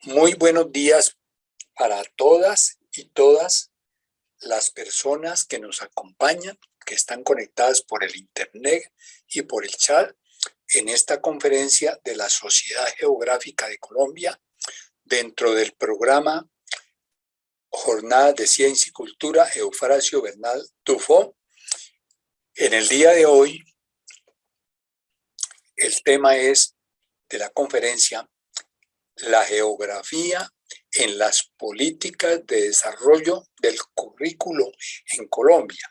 Muy buenos días para todas y todas las personas que nos acompañan, que están conectadas por el internet y por el chat en esta conferencia de la Sociedad Geográfica de Colombia dentro del programa Jornadas de Ciencia y Cultura Eufrasio Bernal Tufo. En el día de hoy, el tema es de la conferencia la geografía en las políticas de desarrollo del currículo en Colombia.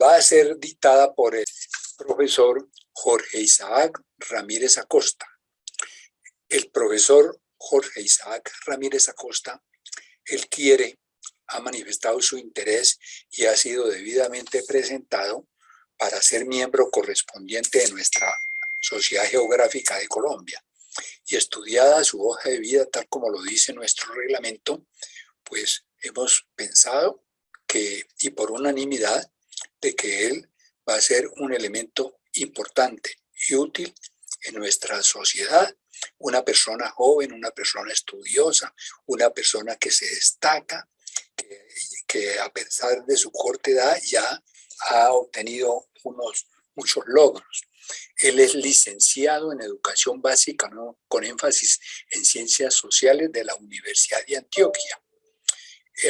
Va a ser dictada por el profesor Jorge Isaac Ramírez Acosta. El profesor Jorge Isaac Ramírez Acosta, él ha manifestado su interés y ha sido debidamente presentado para ser miembro correspondiente de nuestra Sociedad Geográfica de Colombia. Y estudiada su hoja de vida tal como lo dice nuestro reglamento, pues hemos pensado que, y por unanimidad, de que él va a ser un elemento importante y útil en nuestra sociedad, una persona joven, una persona estudiosa, una persona que se destaca, que a pesar de su corta edad ya ha obtenido muchos logros. Él es licenciado en Educación Básica, ¿no?, con énfasis en Ciencias Sociales de la Universidad de Antioquia.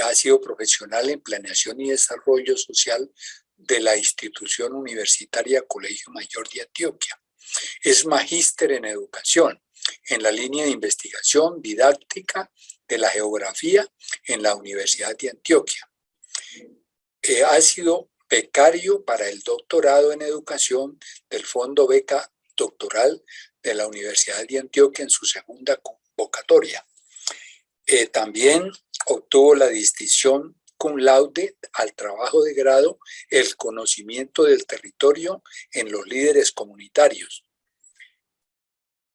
Ha sido profesional en Planeación y Desarrollo Social de la institución universitaria Colegio Mayor de Antioquia. Es magíster en Educación, en la línea de investigación didáctica de la geografía en la Universidad de Antioquia. Ha sido becario para el doctorado en educación del Fondo Beca Doctoral de la Universidad de Antioquia en su segunda convocatoria. También obtuvo la distinción cum laude al trabajo de grado El conocimiento del territorio en los líderes comunitarios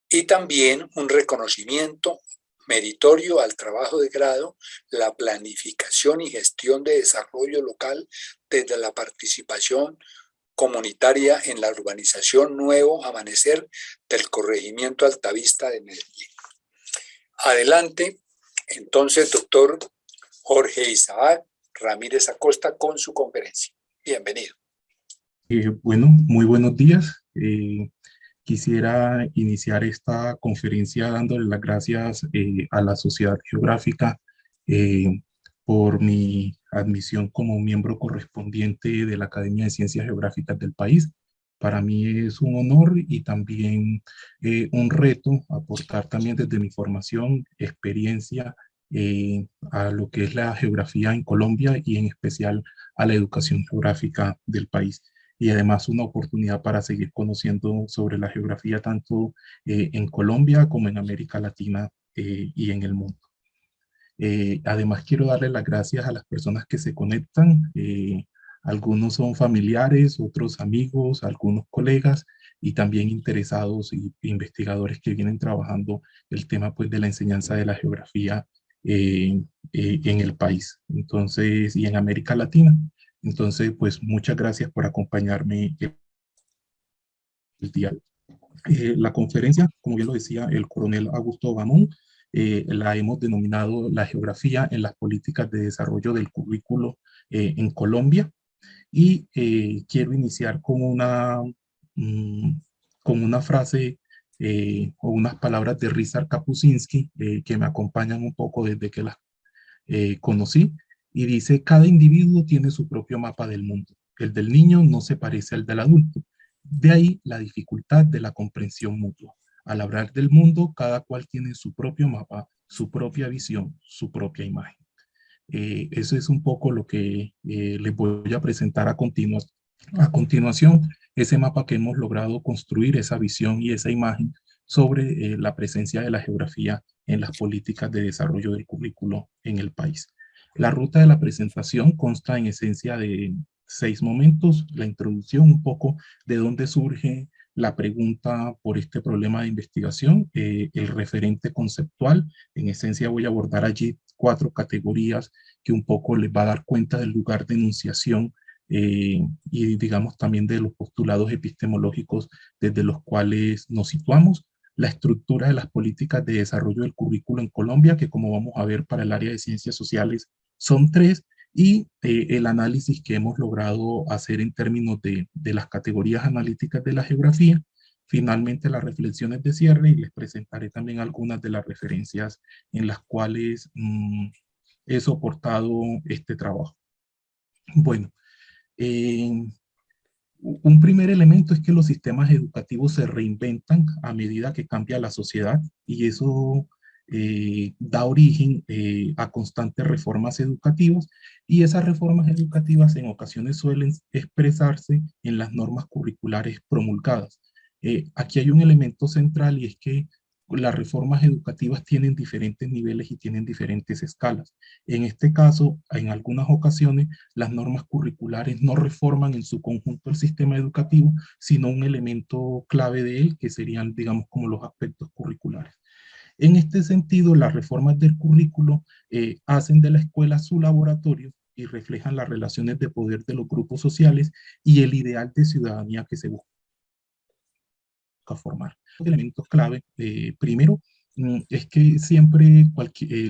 y también un reconocimiento meritorio al trabajo de grado, la planificación y gestión de desarrollo local desde la participación comunitaria en la urbanización Nuevo Amanecer del corregimiento Altavista de Medellín. Adelante, entonces, doctor Jorge Isaac Ramírez Acosta con su conferencia. Bienvenido. Bueno, muy buenos días. Quisiera iniciar esta conferencia dándole las gracias a la Sociedad Geográfica por mi admisión como miembro correspondiente de la Academia de Ciencias Geográficas del país. Para mí es un honor y también un reto aportar también desde mi formación, experiencia a lo que es la geografía en Colombia y en especial a la educación geográfica del país. Y además una oportunidad para seguir conociendo sobre la geografía tanto en Colombia como en América Latina y en el mundo. Además quiero darle las gracias a las personas que se conectan. Algunos son familiares, otros amigos, algunos colegas y también interesados y investigadores que vienen trabajando el tema pues, de la enseñanza de la geografía en el país, entonces, y en América Latina. Entonces, pues muchas gracias por acompañarme el día. La conferencia, como bien lo decía el coronel Augusto Bamón, la hemos denominado la geografía en las políticas de desarrollo del currículo en Colombia. Y quiero iniciar con una frase o unas palabras de Ryszard Kapuscinski que me acompañan un poco desde que las conocí, y dice: cada individuo tiene su propio mapa del mundo. El del niño no se parece al del adulto. De ahí la dificultad de la comprensión mutua. Al hablar del mundo, cada cual tiene su propio mapa, su propia visión, su propia imagen. Eso es un poco lo que les voy a presentar a continuación, ese mapa que hemos logrado construir, esa visión y esa imagen sobre la presencia de la geografía en las políticas de desarrollo del currículo en el país. La ruta de la presentación consta en esencia de 6 momentos: la introducción, un poco de dónde surge la pregunta por este problema de investigación, el referente conceptual. En esencia voy a abordar allí 4 categorías que un poco les va a dar cuenta del lugar de enunciación y digamos también de los postulados epistemológicos desde los cuales nos situamos. la estructura de las políticas de desarrollo del currículo en Colombia, que como vamos a ver para el área de ciencias sociales son tres, y el análisis que hemos logrado hacer en términos de las categorías analíticas de la geografía. Finalmente, las reflexiones de cierre, y les presentaré también algunas de las referencias en las cuales he soportado este trabajo. Bueno, eh, un primer elemento es que los sistemas educativos se reinventan a medida que cambia la sociedad, y eso da origen a constantes reformas educativas, y esas reformas educativas en ocasiones suelen expresarse en las normas curriculares promulgadas. Aquí hay un elemento central, y es que las reformas educativas tienen diferentes niveles y tienen diferentes escalas. En este caso, en algunas ocasiones, las normas curriculares no reforman en su conjunto el sistema educativo, sino un elemento clave de él, que serían, digamos, como los aspectos curriculares. En este sentido, las reformas del currículo hacen de la escuela su laboratorio y reflejan las relaciones de poder de los grupos sociales y el ideal de ciudadanía que se busca formar. Elementos clave, primero, es que siempre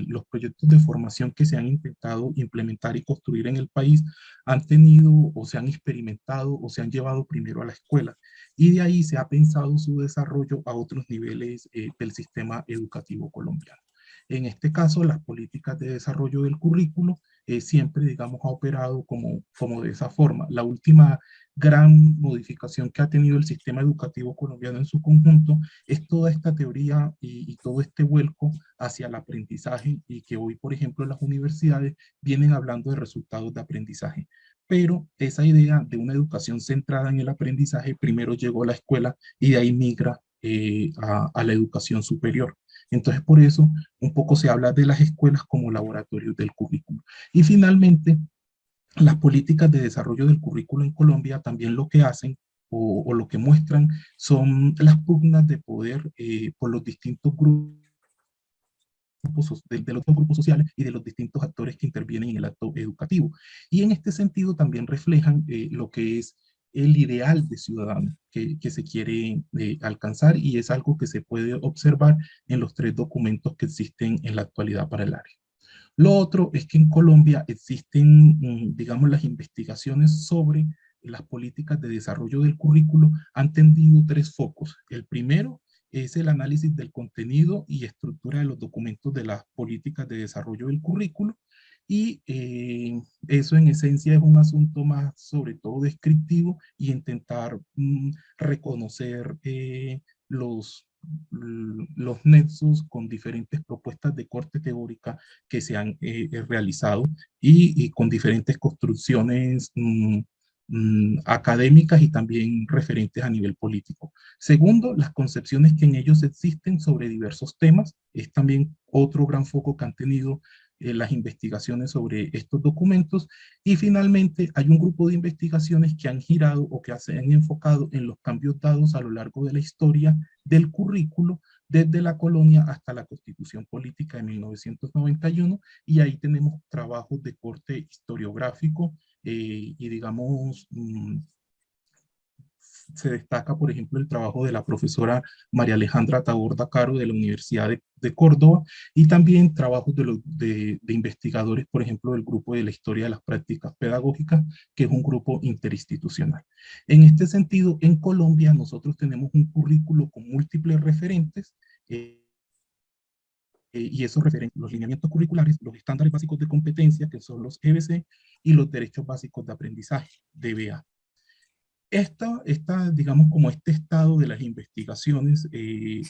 los proyectos de formación que se han intentado implementar y construir en el país han tenido o se han experimentado o se han llevado primero a la escuela, y de ahí se ha pensado su desarrollo a otros niveles del sistema educativo colombiano. En este caso, las políticas de desarrollo del currículo siempre, digamos, ha operado como de esa forma. La última gran modificación que ha tenido el sistema educativo colombiano en su conjunto es toda esta teoría y todo este vuelco hacia el aprendizaje, y que hoy, por ejemplo, las universidades vienen hablando de resultados de aprendizaje. Pero esa idea de una educación centrada en el aprendizaje primero llegó a la escuela y de ahí migra a la educación superior. Entonces, por eso un poco se habla de las escuelas como laboratorios del currículo. Y finalmente, las políticas de desarrollo del currículo en Colombia también lo que hacen o lo que muestran son las pugnas de poder por los distintos grupos de los grupos sociales y de los distintos actores que intervienen en el acto educativo. Y en este sentido también reflejan lo que es el ideal de ciudadano que se quiere alcanzar, y es algo que se puede observar en los tres documentos que existen en la actualidad para el área. Lo otro es que en Colombia existen, digamos, las investigaciones sobre las políticas de desarrollo del currículo han tendido tres focos. El primero es el análisis del contenido y estructura de los documentos de las políticas de desarrollo del currículo, y eso en esencia es un asunto más sobre todo descriptivo, y intentar reconocer los nexos con diferentes propuestas de corte teórica que se han realizado, y con diferentes construcciones académicas y también referentes a nivel político. Segundo, las concepciones que en ellos existen sobre diversos temas. Es también otro gran foco que han tenido las investigaciones sobre estos documentos. Y finalmente, hay un grupo de investigaciones que han girado o que se han enfocado en los cambios dados a lo largo de la historia del currículo, desde la colonia hasta la Constitución Política de 1991, y ahí tenemos trabajos de corte historiográfico y digamos, se destaca, por ejemplo, el trabajo de la profesora María Alejandra Taborda Caro de la Universidad de Córdoba, y también trabajos de investigadores, por ejemplo, del grupo de la historia de las prácticas pedagógicas, que es un grupo interinstitucional. En este sentido, en Colombia nosotros tenemos un currículo con múltiples referentes, y esos referentes, los lineamientos curriculares, los estándares básicos de competencia, que son los EBC, y los derechos básicos de aprendizaje, DBA. Digamos, como este estado de las investigaciones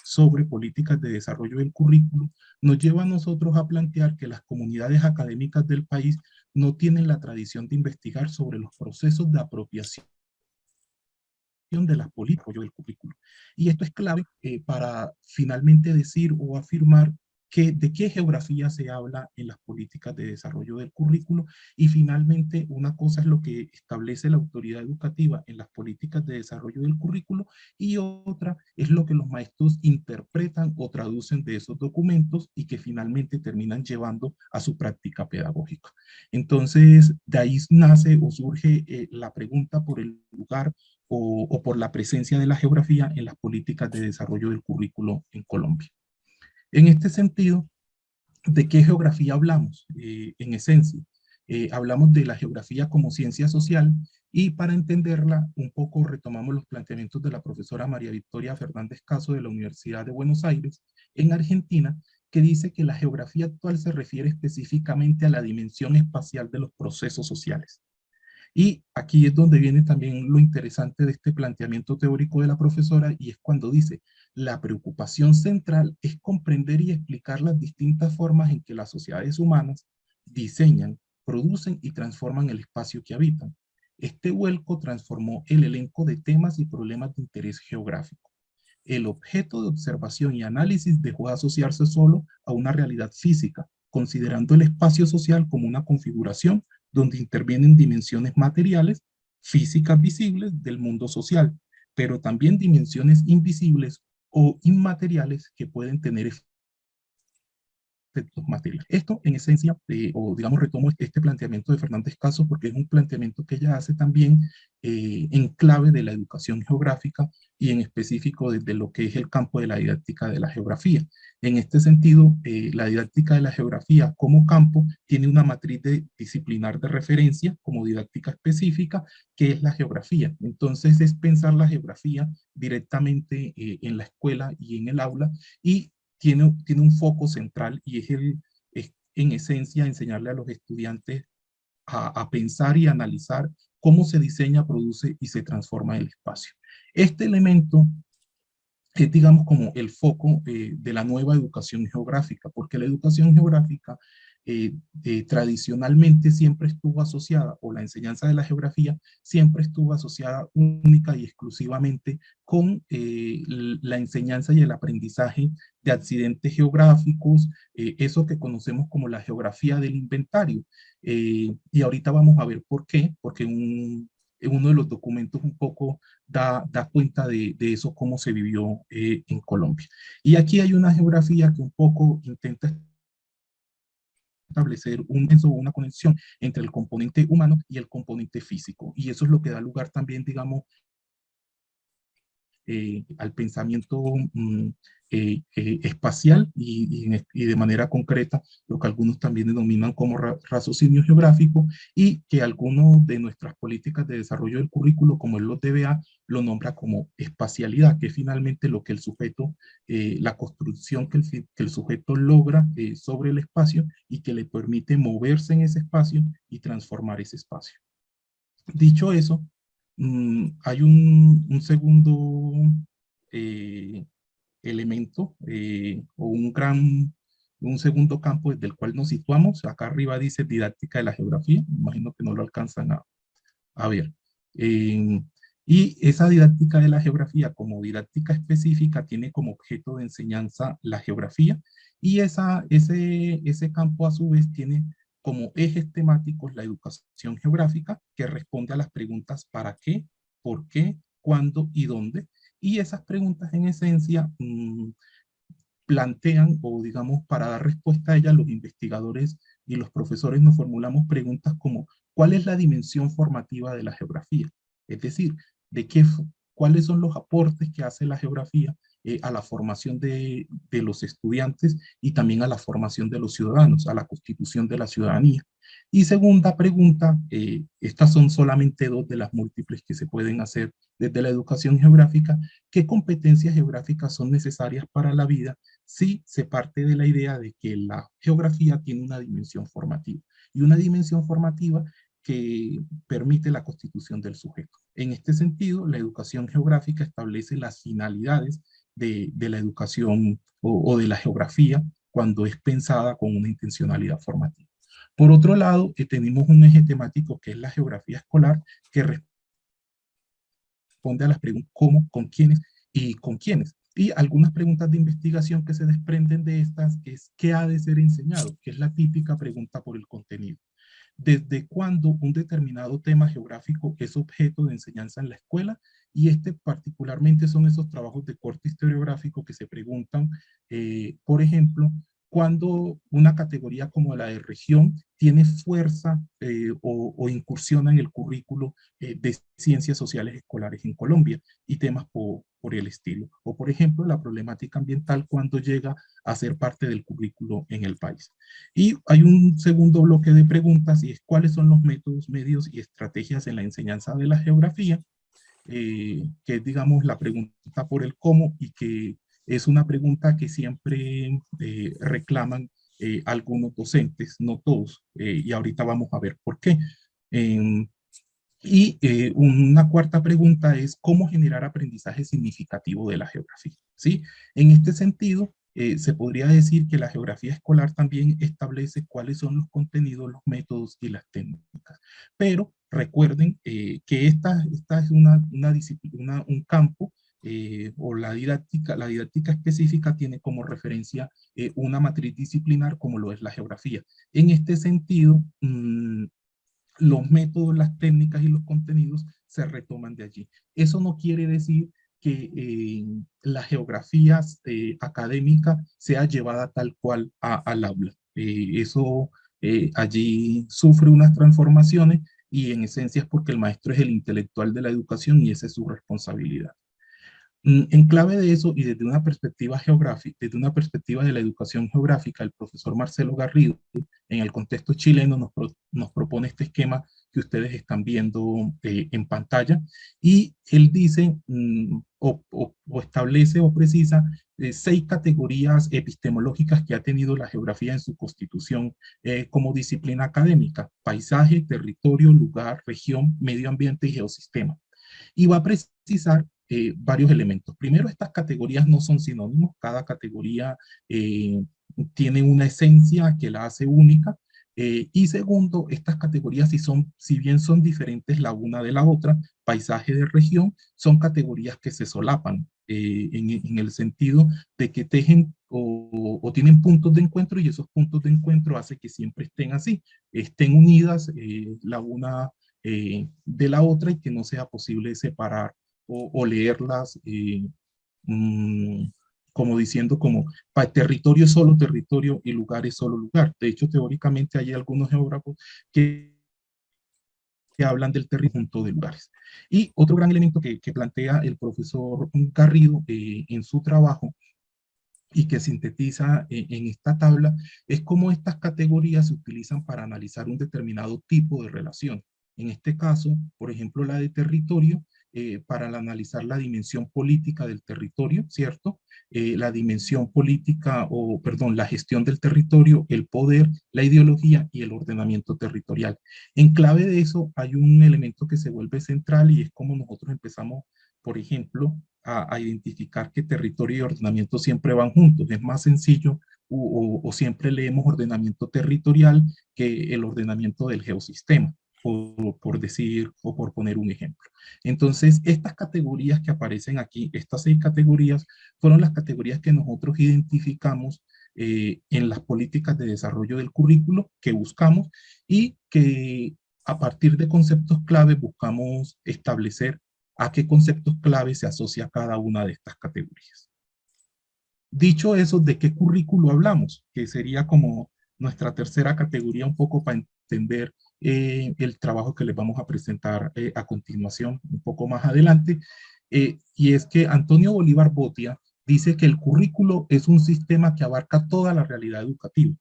sobre políticas de desarrollo del currículo nos lleva a nosotros a plantear que las comunidades académicas del país no tienen la tradición de investigar sobre los procesos de apropiación de las políticas del currículo. Y esto es clave para finalmente decir o afirmar de qué geografía se habla en las políticas de desarrollo del currículo. Y finalmente, una cosa es lo que establece la autoridad educativa en las políticas de desarrollo del currículo y otra es lo que los maestros interpretan o traducen de esos documentos y que finalmente terminan llevando a su práctica pedagógica. Entonces, de ahí nace o surge la pregunta por el lugar o por la presencia de la geografía en las políticas de desarrollo del currículo en Colombia. En este sentido, ¿de qué geografía hablamos? En esencia, hablamos de la geografía como ciencia social y para entenderla un poco retomamos los planteamientos de la profesora María Victoria Fernández Caso de la Universidad de Buenos Aires en Argentina, que dice que la geografía actual se refiere específicamente a la dimensión espacial de los procesos sociales. Y aquí es donde viene también lo interesante de este planteamiento teórico de la profesora, y es cuando dice, la preocupación central es comprender y explicar las distintas formas en que las sociedades humanas diseñan, producen y transforman el espacio que habitan. Este vuelco transformó el elenco de temas y problemas de interés geográfico. El objeto de observación y análisis dejó de asociarse solo a una realidad física, considerando el espacio social como una configuración donde intervienen dimensiones materiales, físicas visibles del mundo social, pero también dimensiones invisibles o inmateriales que pueden tener efectos materiales. Esto en esencia, o digamos retomo este planteamiento de Fernández Caso porque es un planteamiento que ella hace también en clave de la educación geográfica y en específico desde lo que es el campo de la didáctica de la geografía. En este sentido, la didáctica de la geografía como campo tiene una matriz disciplinar de referencia como didáctica específica, que es la geografía. Entonces es pensar la geografía directamente en la escuela y en el aula y tiene un foco central y es en esencia enseñarle a los estudiantes a pensar y analizar cómo se diseña, produce y se transforma el espacio. Este elemento es, digamos, como el foco de la nueva educación geográfica, porque la educación geográfica tradicionalmente siempre estuvo asociada, o la enseñanza de la geografía siempre estuvo asociada única y exclusivamente con la enseñanza y el aprendizaje de accidentes geográficos, eso que conocemos como la geografía del inventario. Y ahorita vamos a ver por qué, porque uno de los documentos un poco da cuenta de eso, cómo se vivió en Colombia. Y aquí hay una geografía que un poco intenta establecer una conexión entre el componente humano y el componente físico. Y eso es lo que da lugar también, digamos, al pensamiento espacial y de manera concreta lo que algunos también denominan como raciocinio geográfico y que algunos de nuestras políticas de desarrollo del currículo, como el DBA, lo nombra como espacialidad, que es finalmente lo que el sujeto, la construcción que el sujeto logra sobre el espacio y que le permite moverse en ese espacio y transformar ese espacio. Dicho eso, hay un segundo elemento o un segundo campo desde el cual nos situamos. Acá arriba dice didáctica de la geografía, me imagino que no lo alcanzan a ver. Y esa didáctica de la geografía como didáctica específica tiene como objeto de enseñanza la geografía y ese campo a su vez tiene como ejes temáticos la educación geográfica que responde a las preguntas ¿para qué?, ¿por qué?, ¿cuándo? ¿Y dónde? Y esas preguntas en esencia plantean, o digamos, para dar respuesta a ellas, los investigadores y los profesores nos formulamos preguntas como ¿cuál es la dimensión formativa de la geografía? Es decir, ¿cuáles son los aportes que hace la geografía a la formación de los estudiantes y también a la formación de los ciudadanos, a la constitución de la ciudadanía? Y segunda pregunta, estas son solamente dos de las múltiples que se pueden hacer desde la educación geográfica. ¿Qué competencias geográficas son necesarias para la vida si se parte de la idea de que la geografía tiene una dimensión formativa? Y una dimensión formativa que permite la constitución del sujeto. En este sentido, la educación geográfica establece las finalidades de la educación o de la geografía cuando es pensada con una intencionalidad formativa. Por otro lado, tenemos un eje temático que es la geografía escolar, que responde a las preguntas cómo, con quiénes y con quiénes. Y algunas preguntas de investigación que se desprenden de estas es ¿qué ha de ser enseñado? Que es la típica pregunta por el contenido. ¿Desde cuándo un determinado tema geográfico es objeto de enseñanza en la escuela? Y este particularmente son esos trabajos de corte historiográfico que se preguntan, por ejemplo, cuando una categoría como la de región tiene fuerza o incursiona en el currículo de ciencias sociales escolares en Colombia y temas por el estilo. O, por ejemplo, la problemática ambiental cuando llega a ser parte del currículo en el país. Y hay un segundo bloque de preguntas y es cuáles son los métodos, medios y estrategias en la enseñanza de la geografía, que es, digamos, la pregunta por el cómo y que es una pregunta que siempre reclaman algunos docentes, no todos, y ahorita vamos a ver por qué. Eh, una cuarta pregunta es cómo generar aprendizaje significativo de la geografía, ¿sí? En este sentido, se podría decir que la geografía escolar también establece cuáles son los contenidos, los métodos y las técnicas. Pero recuerden que esta es una disciplina, un campo o la didáctica específica tiene como referencia una matriz disciplinar como lo es la geografía. En este sentido, los métodos, las técnicas y los contenidos se retoman de allí. Eso no quiere decir que la geografía académica sea llevada tal cual al aula. Eso allí sufre unas transformaciones y en esencia es porque el maestro es el intelectual de la educación y esa es su responsabilidad. En clave de eso y desde una perspectiva geográfica, desde una perspectiva de la educación geográfica, el profesor Marcelo Garrido, en el contexto chileno, nos propone este esquema que ustedes están viendo en pantalla y él dice o establece o precisa 6 categorías epistemológicas que ha tenido la geografía en su constitución como disciplina académica: paisaje, territorio, lugar, región, medio ambiente y geosistema. Y va a precisar varios elementos. Primero, estas categorías no son sinónimos, cada categoría tiene una esencia que la hace única. Y segundo, estas categorías, si bien son diferentes la una de la otra, paisaje de región, son categorías que se solapan en el sentido de que tejen o tienen puntos de encuentro y esos puntos de encuentro hacen que siempre estén así, estén unidas la una de la otra y que no sea posible separar o leerlas mm, como diciendo como territorio es solo territorio y lugar es solo lugar. De hecho, teóricamente hay algunos geógrafos que hablan del territorio de lugares. Y otro gran elemento que plantea el profesor Garrido en su trabajo y que sintetiza en esta tabla es cómo estas categorías se utilizan para analizar un determinado tipo de relación. En este caso, por ejemplo, la de territorio, para analizar la dimensión política del territorio, ¿cierto? La dimensión política, o perdón, la gestión del territorio, el poder, la ideología y el ordenamiento territorial. En clave de eso hay un elemento que se vuelve central y es como nosotros empezamos, por ejemplo, a identificar que territorio y ordenamiento siempre van juntos. Es más sencillo o siempre leemos ordenamiento territorial que el ordenamiento del geosistema, por decir o por poner un ejemplo. Entonces, estas categorías que aparecen aquí, estas 6 categorías, fueron las categorías que nosotros identificamos en las políticas de desarrollo del currículo que buscamos y que a partir de conceptos clave buscamos establecer a qué conceptos clave se asocia cada una de estas categorías. Dicho eso, ¿de qué currículo hablamos? Que sería como nuestra tercera categoría, un poco para entender el trabajo que les vamos a presentar a continuación, un poco más adelante. Y es que Antonio Bolívar Botia dice que el currículo es un sistema que abarca toda la realidad educativa.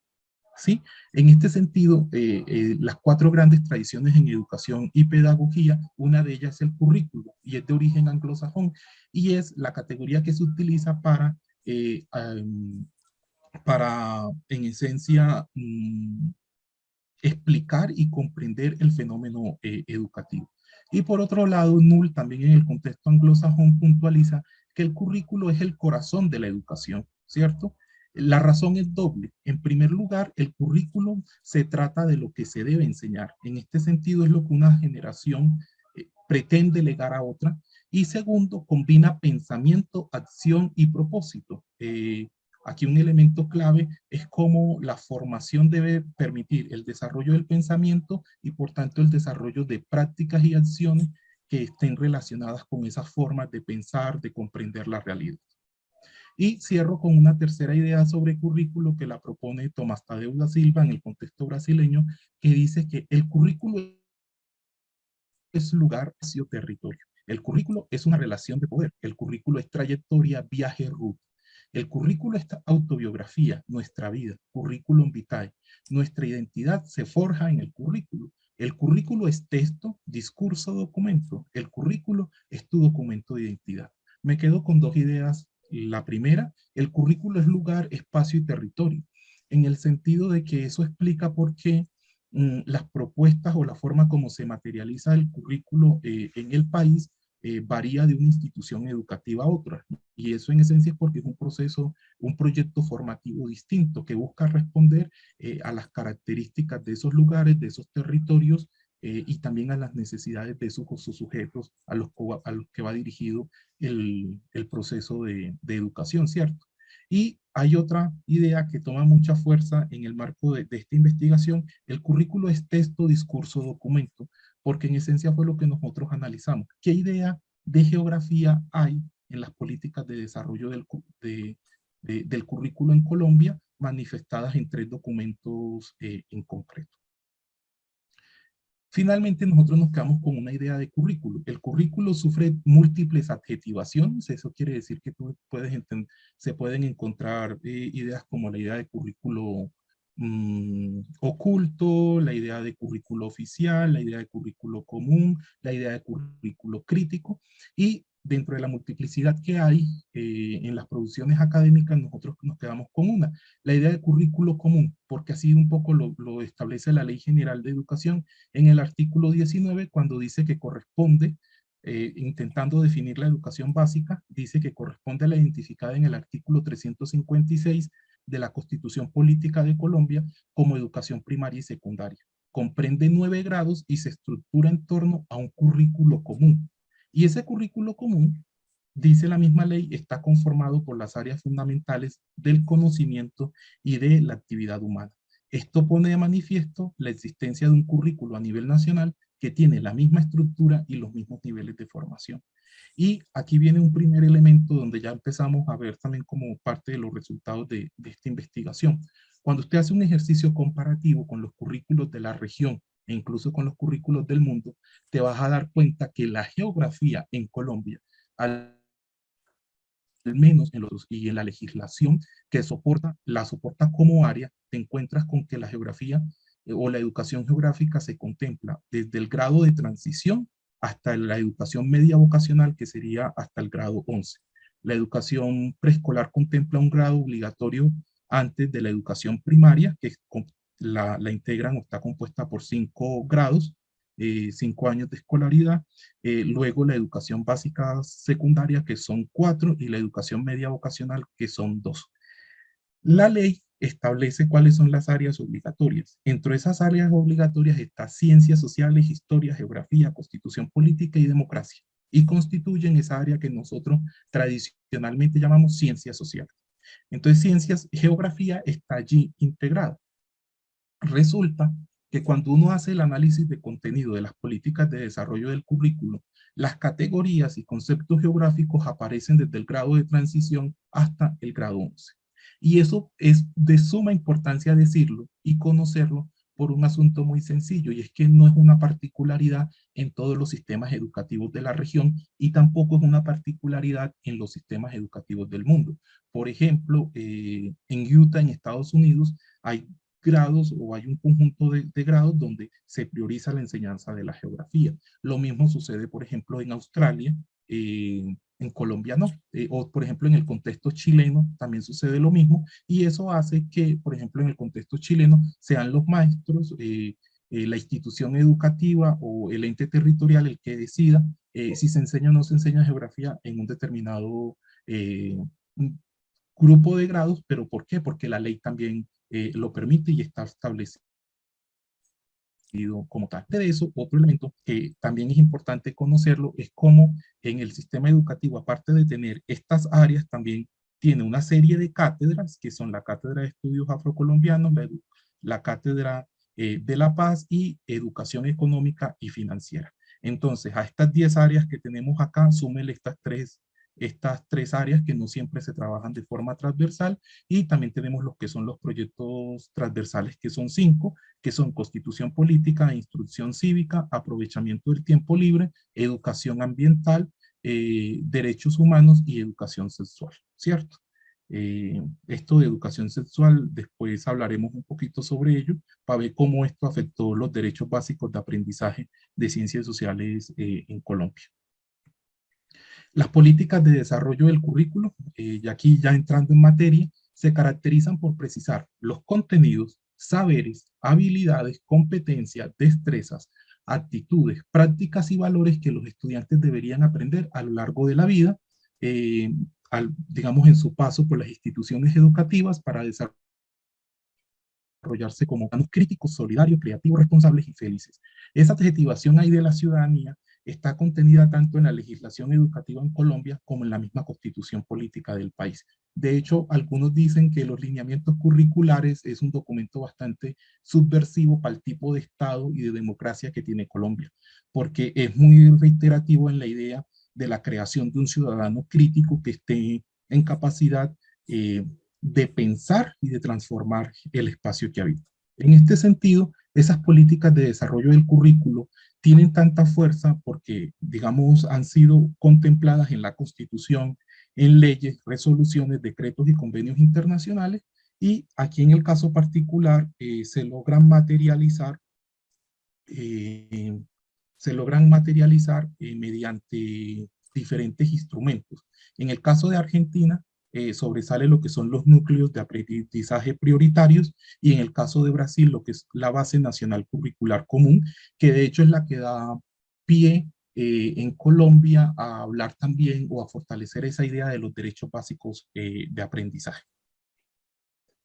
¿Sí? En este sentido, las 4 grandes tradiciones en educación y pedagogía, una de ellas es el currículo y es de origen anglosajón y es la categoría que se utiliza para en esencia, explicar y comprender el fenómeno educativo. Y por otro lado, Null también en el contexto anglosajón puntualiza que el currículo es el corazón de la educación, ¿cierto? La razón es doble. En primer lugar, el currículum se trata de lo que se debe enseñar. En este sentido es lo que una generación pretende legar a otra. Y segundo, combina pensamiento, acción y propósito. Aquí un elemento clave es cómo la formación debe permitir el desarrollo del pensamiento y por tanto el desarrollo de prácticas y acciones que estén relacionadas con esas formas de pensar, de comprender la realidad. Y cierro con una tercera idea sobre currículo que la propone Tomás Tadeu da Silva en el contexto brasileño, que dice que el currículo es lugar, espacio, territorio. El currículo es una relación de poder. El currículo es trayectoria, viaje, ruta. El currículo es autobiografía, nuestra vida, currículum vitae. Nuestra identidad se forja en el currículo. El currículo es texto, discurso, documento. El currículo es tu documento de identidad. Me quedo con dos ideas. La primera, el currículo es lugar, espacio y territorio, en el sentido de que eso explica por qué las propuestas o la forma como se materializa el currículo en el país varía de una institución educativa a otra. Y eso en esencia es porque es un proceso, un proyecto formativo distinto que busca responder a las características de esos lugares, de esos territorios y también a las necesidades de sus sujetos a los que va dirigido el proceso de educación, ¿cierto? Y hay otra idea que toma mucha fuerza en el marco de esta investigación. El currículo es texto, discurso, documento, porque en esencia fue lo que nosotros analizamos. ¿Qué idea de geografía hay en las políticas de desarrollo del currículo en Colombia manifestadas en tres documentos en concreto? Finalmente, nosotros nos quedamos con una idea de currículo. El currículo sufre múltiples adjetivaciones. Eso quiere decir que se pueden encontrar ideas como la idea de currículo oculto, la idea de currículo oficial, la idea de currículo común, la idea de currículo crítico. Y dentro de la multiplicidad que hay en las producciones académicas, nosotros nos quedamos con una, la idea de currículo común, porque así un poco lo establece la Ley General de Educación en el artículo 19, cuando dice que corresponde, intentando definir la educación básica, dice que corresponde a la identificada en el artículo 356 de la Constitución Política de Colombia como educación primaria y secundaria. Comprende 9 grados y se estructura en torno a un currículo común. Y ese currículo común, dice la misma ley, está conformado por las áreas fundamentales del conocimiento y de la actividad humana. Esto pone de manifiesto la existencia de un currículo a nivel nacional que tiene la misma estructura y los mismos niveles de formación. Y aquí viene un primer elemento donde ya empezamos a ver también como parte de los resultados de esta investigación. Cuando usted hace un ejercicio comparativo con los currículos de la región e incluso con los currículos del mundo, te vas a dar cuenta que la geografía en Colombia, al menos en los, y en la legislación que la soporta como área, te encuentras con que la geografía o la educación geográfica se contempla desde el grado de transición hasta la educación media vocacional, que sería hasta el grado 11. La educación preescolar contempla un grado obligatorio antes de la educación primaria, que la integran o está compuesta por 5 grados, 5 años de escolaridad, luego la educación básica secundaria, que son 4, y la educación media vocacional, que son 2. La ley establece cuáles son las áreas obligatorias. Entre esas áreas obligatorias está ciencias sociales, historia, geografía, constitución política y democracia, y constituyen esa área que nosotros tradicionalmente llamamos ciencias sociales. Entonces, geografía está allí integrada. Resulta que cuando uno hace el análisis de contenido de las políticas de desarrollo del currículo, las categorías y conceptos geográficos aparecen desde el grado de transición hasta el grado 11. Y eso es de suma importancia decirlo y conocerlo por un asunto muy sencillo, y es que no es una particularidad en todos los sistemas educativos de la región y tampoco es una particularidad en los sistemas educativos del mundo. Por ejemplo, en Utah, en Estados Unidos, hay grados o hay un conjunto de grados donde se prioriza la enseñanza de la geografía. Lo mismo sucede, por ejemplo, en Australia, en Colombia no. O, por ejemplo, en el contexto chileno también sucede lo mismo, y eso hace que, por ejemplo, en el contexto chileno sean los maestros, la institución educativa o el ente territorial el que decida si se enseña o no se enseña geografía en un determinado grupo de grados. ¿Pero por qué? Porque la ley también lo permite y está establecido como tal. De eso, otro elemento que también es importante conocerlo es cómo en el sistema educativo, aparte de tener estas áreas, también tiene una serie de cátedras, que son la Cátedra de Estudios Afrocolombianos, la Cátedra de la Paz y Educación Económica y Financiera. Entonces, a estas 10 áreas que tenemos acá, súmenle estas tres áreas que no siempre se trabajan de forma transversal, y también tenemos los que son los proyectos transversales, que son 5, que son Constitución Política, Instrucción Cívica, Aprovechamiento del Tiempo Libre, Educación Ambiental, Derechos Humanos y Educación Sexual, ¿cierto? Esto de educación sexual, después hablaremos un poquito sobre ello, para ver cómo esto afectó los derechos básicos de aprendizaje de ciencias sociales en Colombia. Las políticas de desarrollo del currículo, y aquí ya entrando en materia, se caracterizan por precisar los contenidos, saberes, habilidades, competencias, destrezas, actitudes, prácticas y valores que los estudiantes deberían aprender a lo largo de la vida, digamos, en su paso por las instituciones educativas para desarrollarse como humanos críticos, solidarios, creativos, responsables y felices. Esa adjetivación ahí de la ciudadanía está contenida tanto en la legislación educativa en Colombia como en la misma constitución política del país. De hecho, algunos dicen que los lineamientos curriculares es un documento bastante subversivo para el tipo de Estado y de democracia que tiene Colombia, porque es muy reiterativo en la idea de la creación de un ciudadano crítico que esté en capacidad de pensar y de transformar el espacio que habita. En este sentido, esas políticas de desarrollo del currículo tienen tanta fuerza porque, digamos, han sido contempladas en la Constitución, en leyes, resoluciones, decretos y convenios internacionales, y aquí en el caso particular se logran materializar mediante diferentes instrumentos. En el caso de Argentina, sobresale lo que son los núcleos de aprendizaje prioritarios, y en el caso de Brasil, lo que es la base nacional curricular común, que de hecho es la que da pie en Colombia a hablar también o a fortalecer esa idea de los derechos básicos de aprendizaje.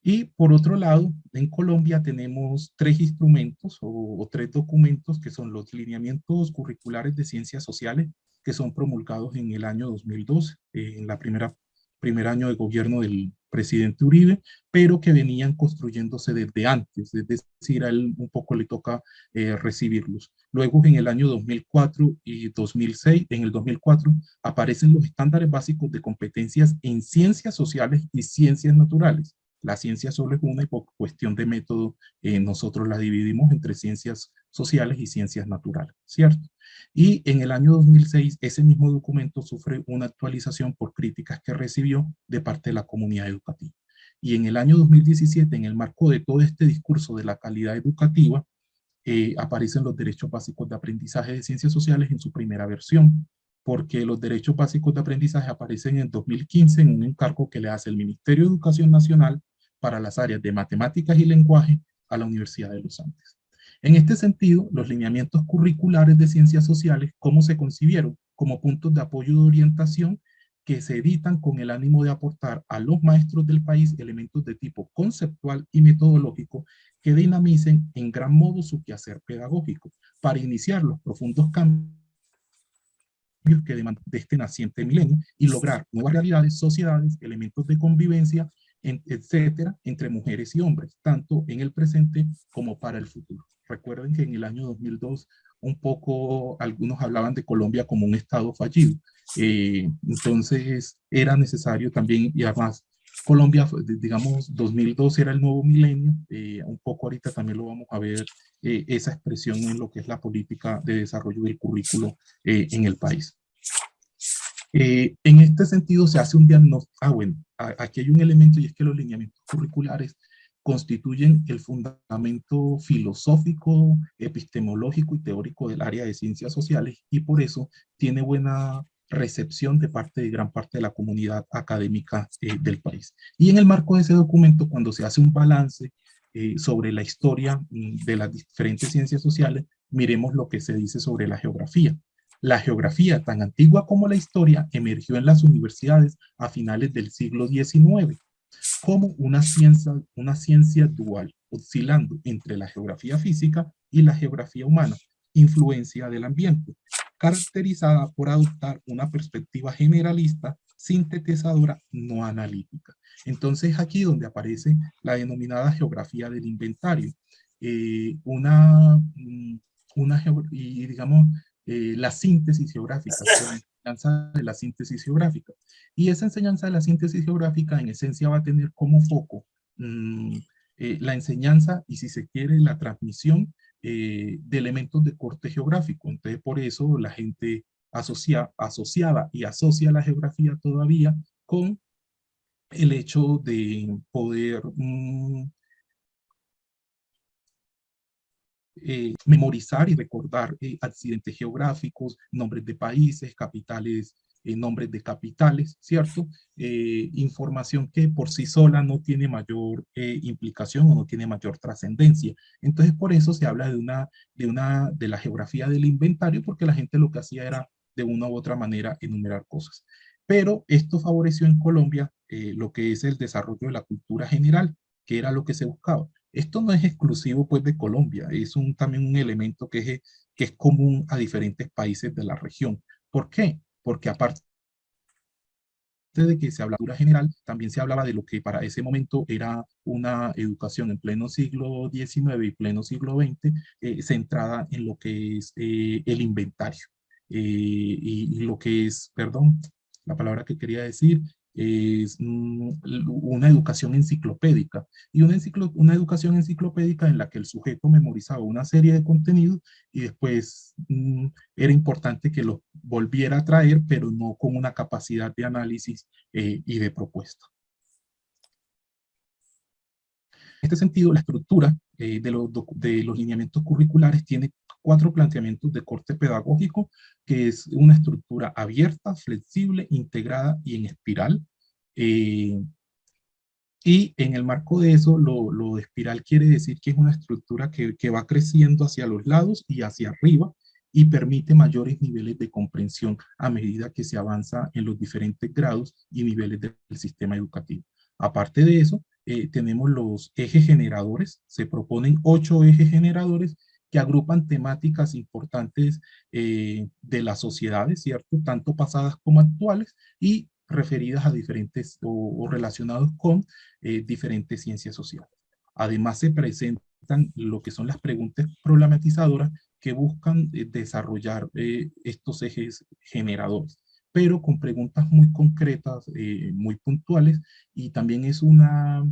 Y por otro lado, en Colombia tenemos 3 instrumentos o 3 documentos que son los lineamientos curriculares de ciencias sociales, que son promulgados en el año 2002, en la primer año de gobierno del presidente Uribe, pero que venían construyéndose desde antes, es decir, a él un poco le toca recibirlos. Luego, en el año 2004 y 2006, en el 2004, aparecen los estándares básicos de competencias en ciencias sociales y ciencias naturales. La ciencia solo es una, y por cuestión de método nosotros la dividimos entre ciencias sociales y ciencias naturales, ¿cierto? Y en el año 2006 ese mismo documento sufre una actualización por críticas que recibió de parte de la comunidad educativa. Y en el año 2017, en el marco de todo este discurso de la calidad educativa, aparecen los derechos básicos de aprendizaje de ciencias sociales en su primera versión, porque los derechos básicos de aprendizaje aparecen en 2015 en un encargo que le hace el Ministerio de Educación Nacional para las áreas de matemáticas y lenguaje a la Universidad de los Andes. En este sentido, los lineamientos curriculares de ciencias sociales, ¿cómo se concibieron? Como puntos de apoyo de orientación que se editan con el ánimo de aportar a los maestros del país elementos de tipo conceptual y metodológico que dinamicen en gran modo su quehacer pedagógico para iniciar los profundos cambios que demanda de este naciente milenio y lograr nuevas realidades, sociedades, elementos de convivencia, etcétera, entre mujeres y hombres, tanto en el presente como para el futuro. Recuerden que en el año 2002 un poco algunos hablaban de Colombia como un estado fallido. Entonces era necesario también, y además Colombia, digamos, 2002 era el nuevo milenio, un poco ahorita también lo vamos a ver, esa expresión en lo que es la política de desarrollo del currículo en el país. En este sentido se hace un diagnóstico, bueno, aquí hay un elemento, y es que los lineamientos curriculares constituyen el fundamento filosófico, epistemológico y teórico del área de ciencias sociales, y por eso tiene buena recepción de gran parte de la comunidad académica del país. Y en el marco de ese documento, cuando se hace un balance sobre la historia de las diferentes ciencias sociales, miremos lo que se dice sobre la geografía. La geografía, tan antigua como la historia, emergió en las universidades a finales del siglo XIX como una ciencia dual oscilando entre la geografía física y la geografía humana, influencia del ambiente, caracterizada por adoptar una perspectiva generalista, sintetizadora, no analítica. Entonces aquí donde aparece la denominada geografía del inventario, eh, una, mm, y digamos, la síntesis geográfica, o la enseñanza de la síntesis geográfica. Y esa enseñanza de la síntesis geográfica en esencia va a tener como foco mmm, la enseñanza y, si se quiere, la transmisión de elementos de corte geográfico. Entonces, por eso la gente asociada y asocia la geografía todavía con el hecho de poder memorizar y recordar accidentes geográficos, nombres de países, capitales, nombres de capitales, ¿cierto? Información que por sí sola no tiene mayor implicación o no tiene mayor trascendencia. Entonces, por eso se habla de la geografía del inventario, porque la gente lo que hacía era de una u otra manera enumerar cosas. Pero esto favoreció en Colombia lo que es el desarrollo de la cultura general, que era lo que se buscaba. Esto no es exclusivo pues de Colombia, es también un elemento que es común a diferentes países de la región. ¿Por qué? Porque aparte de que se hablaba de cultura general, también se hablaba de lo que para ese momento era una educación en pleno siglo XIX y pleno siglo XX, centrada en lo que es el inventario. Y lo que es, perdón, la palabra que quería decir es una educación enciclopédica. Y una educación enciclopédica en la que el sujeto memorizaba una serie de contenidos y después era importante que los volviera a traer, pero no con una capacidad de análisis y de propuesta. En este sentido, la estructura de los lineamientos curriculares tiene 4 planteamientos de corte pedagógico, que es una estructura abierta, flexible, integrada y en espiral. Y en el marco de eso, lo de espiral quiere decir que es una estructura que va creciendo hacia los lados y hacia arriba y permite mayores niveles de comprensión a medida que se avanza en los diferentes grados y niveles del sistema educativo. Aparte de eso, tenemos los ejes generadores. Se proponen 8 ejes generadores que agrupan temáticas importantes de las sociedades, ¿cierto? Tanto pasadas como actuales, y referidas a diferentes o relacionados con diferentes ciencias sociales. Además, se presentan lo que son las preguntas problematizadoras que buscan desarrollar estos ejes generadores, pero con preguntas muy concretas, muy puntuales, y también es una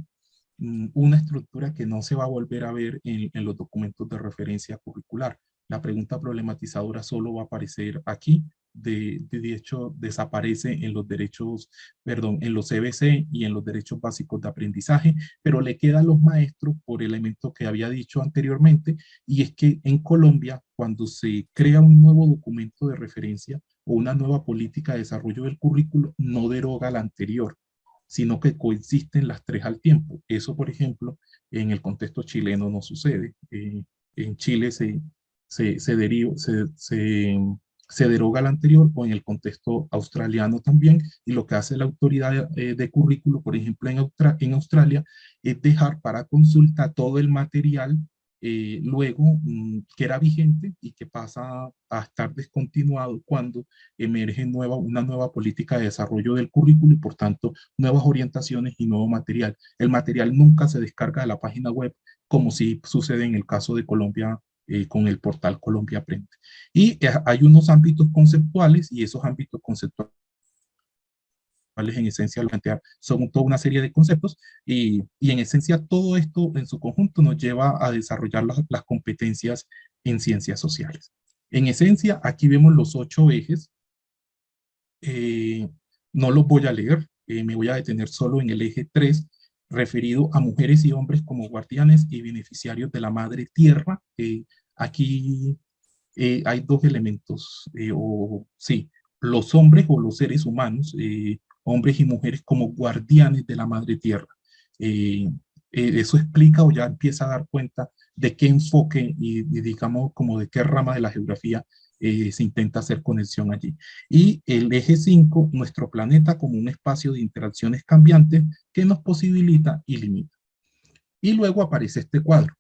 estructura que no se va a volver a ver en los documentos de referencia curricular. La pregunta problematizadora solo va a aparecer aquí. De hecho, desaparece en los derechos, perdón, en los CBC y en los derechos básicos de aprendizaje, pero le queda a los maestros por elemento que había dicho anteriormente, y es que en Colombia, cuando se crea un nuevo documento de referencia o una nueva política de desarrollo del currículo, no deroga la anterior, sino que coexisten las 3 al tiempo. Eso, por ejemplo, en el contexto chileno no sucede. En Chile se deroga la anterior, o en el contexto australiano también, y lo que hace la autoridad de currículo, por ejemplo, en Australia, es dejar para consulta todo el material luego que era vigente y que pasa a estar descontinuado cuando emerge una nueva política de desarrollo del currículo y, por tanto, nuevas orientaciones y nuevo material. El material nunca se descarga de la página web, como si sucede en el caso de Colombia con el portal Colombia Aprende. Y hay unos ámbitos conceptuales, y esos ámbitos conceptuales en esencia lo plantear son toda una serie de conceptos, y en esencia todo esto en su conjunto nos lleva a desarrollar las competencias en ciencias sociales. En esencia, aquí vemos los 8 ejes. No los voy a leer, me voy a detener solo en el eje 3, referido a mujeres y hombres como guardianes y beneficiarios de la madre tierra. Aquí hay 2 elementos, sí, los hombres o los seres humanos, hombres y mujeres como guardianes de la madre tierra. Eso explica, o ya empieza a dar cuenta de qué enfoque y digamos como de qué rama de la geografía se intenta hacer conexión allí. Y el eje 5, nuestro planeta como un espacio de interacciones cambiantes que nos posibilita y limita. Y luego aparece este cuadro.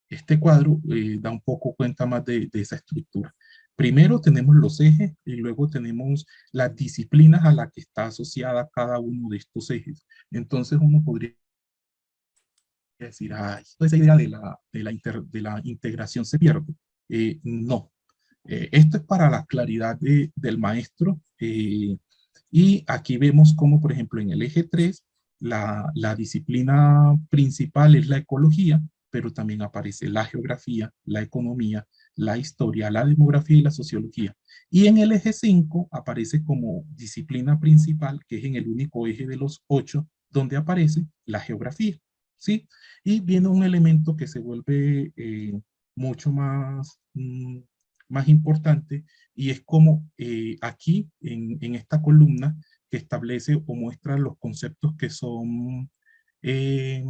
Este cuadro da un poco cuenta más de esa estructura. Primero tenemos los ejes y luego tenemos las disciplinas a las que está asociada cada uno de estos ejes. Entonces uno podría decir, ay, esa idea de la integración se pierde. No. Esto es para la claridad del maestro. Y aquí vemos como, por ejemplo, en el eje 3, la disciplina principal es la ecología, pero también aparece la geografía, la economía, la historia, la demografía y la sociología. Y en el eje 5 aparece como disciplina principal, que es en el único eje de los 8, donde aparece la geografía, ¿sí? Y viene un elemento que se vuelve mucho más, más importante, y es como aquí en esta columna que establece o muestra los conceptos que son eh,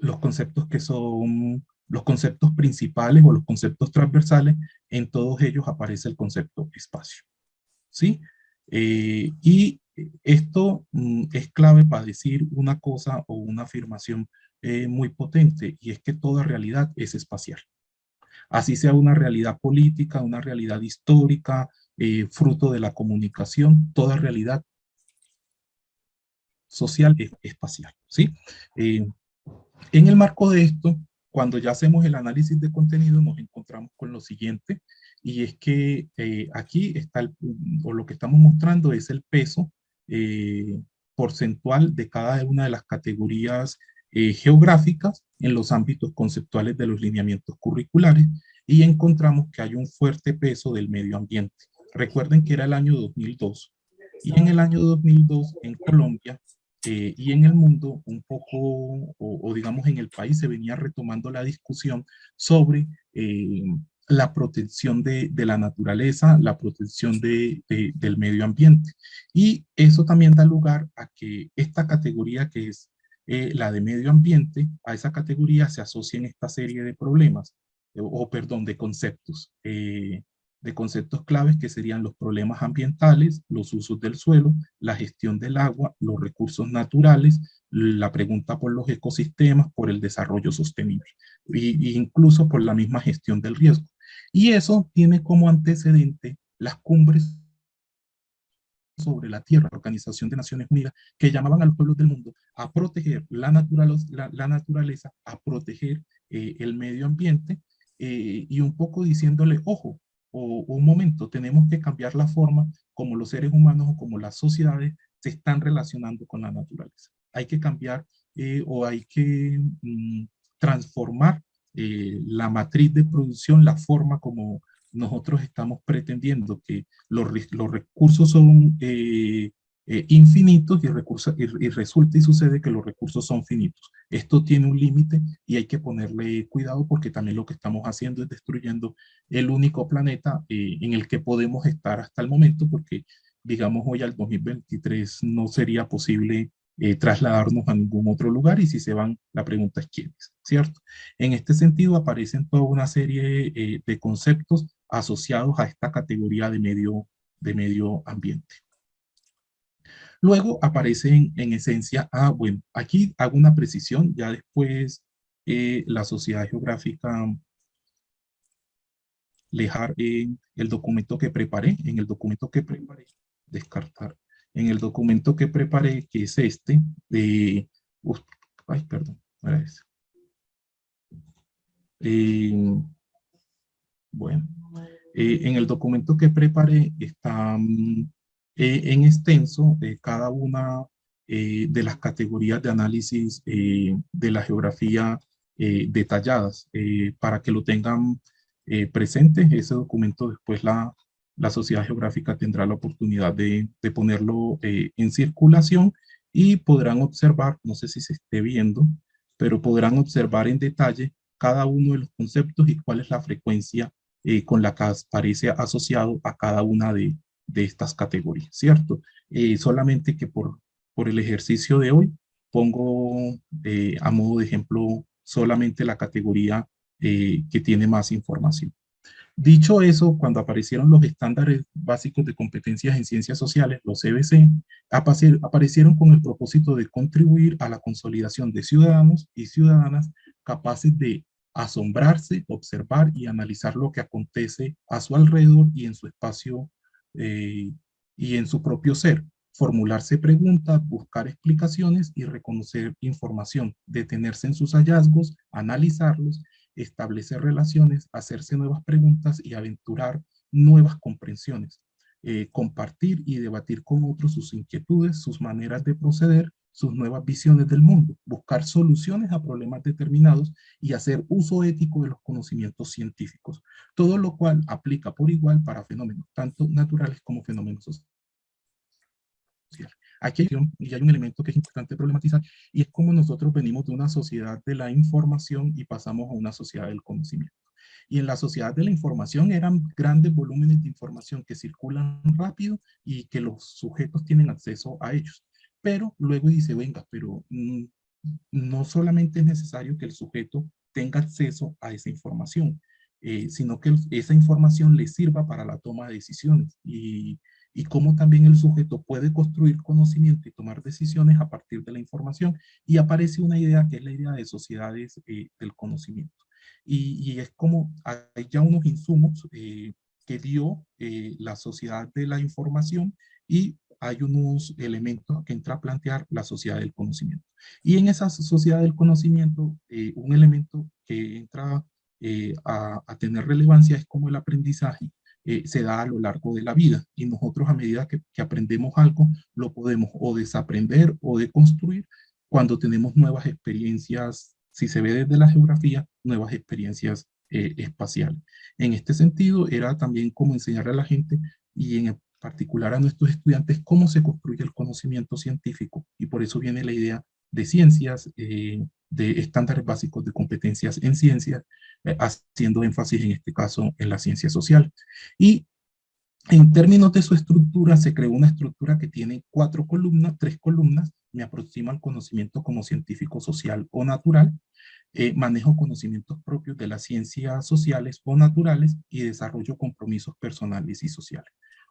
los conceptos principales o los conceptos transversales. En todos ellos aparece el concepto espacio, ¿sí? Y esto es clave para decir una cosa o una afirmación muy potente, y es que toda realidad es espacial. Así sea una realidad política, una realidad histórica, fruto de la comunicación, toda realidad social es espacial, ¿sí? En el marco de esto, cuando ya hacemos el análisis de contenido, nos encontramos con lo siguiente, y es que aquí está, o lo que estamos mostrando es el peso porcentual de cada una de las categorías geográficas en los ámbitos conceptuales de los lineamientos curriculares, y encontramos que hay un fuerte peso del medio ambiente. Recuerden que era el año 2002, y en el año 2002 en Colombia y en el mundo un poco, o digamos en el país, se venía retomando la discusión sobre la protección de la naturaleza, la protección del medio ambiente. Y eso también da lugar a que esta categoría, que es la de medio ambiente, a esa categoría se asocian esta serie de problemas, perdón, de conceptos claves, que serían los problemas ambientales, los usos del suelo, la gestión del agua, los recursos naturales, la pregunta por los ecosistemas, por el desarrollo sostenible, e incluso por la misma gestión del riesgo. Y eso tiene como antecedente las cumbres sobre la Tierra, la Organización de Naciones Unidas, que llamaban a los pueblos del mundo a proteger la naturaleza, a proteger el medio ambiente, y un poco diciéndole, ojo, o un momento, tenemos que cambiar la forma como los seres humanos o como las sociedades se están relacionando con la naturaleza. Hay que cambiar o hay que transformar la matriz de producción, la forma como nosotros estamos pretendiendo que los recursos son infinitos, y resulta y sucede que los recursos son finitos. Esto tiene un límite y hay que ponerle cuidado, porque también lo que estamos haciendo es destruyendo el único planeta en el que podemos estar hasta el momento, porque digamos hoy al 2023 no sería posible trasladarnos a ningún otro lugar, y si se van, la pregunta es quiénes, ¿cierto? En este sentido aparecen toda una serie de conceptos asociados a esta categoría de medio ambiente. Luego aparecen en esencia, bueno, aquí hago una precisión, ya después la Sociedad Geográfica dejar en el documento que preparé, descartar, en el documento que preparé, que es este, ay, perdón, era ese. Bueno, en el documento que preparé está en extenso cada una de las categorías de análisis de la geografía detalladas, para que lo tengan presente. Ese documento después la Sociedad Geográfica tendrá la oportunidad de ponerlo en circulación, y podrán observar, no sé si se esté viendo, pero podrán observar en detalle cada uno de los conceptos y cuál es la frecuencia con la que aparece asociado a cada una de estas categorías, ¿cierto? Solamente que por el ejercicio de hoy pongo a modo de ejemplo solamente la categoría que tiene más información. Dicho eso, cuando aparecieron los estándares básicos de competencias en ciencias sociales, los CBC, aparecieron con el propósito de contribuir a la consolidación de ciudadanos y ciudadanas capaces de asombrarse, observar y analizar lo que acontece a su alrededor y en su espacio y en su propio ser, formularse preguntas, buscar explicaciones y reconocer información, detenerse en sus hallazgos, analizarlos, establecer relaciones, hacerse nuevas preguntas y aventurar nuevas comprensiones, compartir y debatir con otros sus inquietudes, sus maneras de proceder, sus nuevas visiones del mundo, buscar soluciones a problemas determinados y hacer uso ético de los conocimientos científicos, todo lo cual aplica por igual para fenómenos tanto naturales como fenómenos sociales. Aquí hay un elemento que es importante problematizar y es cómo nosotros venimos de una sociedad de la información y pasamos a una sociedad del conocimiento. Y en la sociedad de la información eran grandes volúmenes de información que circulan rápido y que los sujetos tienen acceso a ellos. Pero luego dice, venga, pero no solamente es necesario que el sujeto tenga acceso a esa información, sino que esa información le sirva para la toma de decisiones y cómo también el sujeto puede construir conocimiento y tomar decisiones a partir de la información. Y aparece una idea que es la idea de sociedades del conocimiento. Y es como hay ya unos insumos que dio la sociedad de la información y hay unos elementos que entra a plantear la sociedad del conocimiento. Y en esa sociedad del conocimiento, un elemento que entra a tener relevancia es como el aprendizaje se da a lo largo de la vida y nosotros a medida que aprendemos algo lo podemos o desaprender o deconstruir cuando tenemos nuevas experiencias, si se ve desde la geografía, nuevas experiencias espaciales. En este sentido era también como enseñar a la gente y en particular a nuestros estudiantes cómo se construye el conocimiento científico y por eso viene la idea de ciencias, de estándares básicos de competencias en ciencias, haciendo énfasis en este caso en la ciencia social. Y en términos de su estructura, se creó una estructura que tiene 3 columnas, me aproxima al conocimiento como científico social o natural, manejo conocimientos propios de las ciencias sociales o naturales y desarrollo compromisos personales y sociales.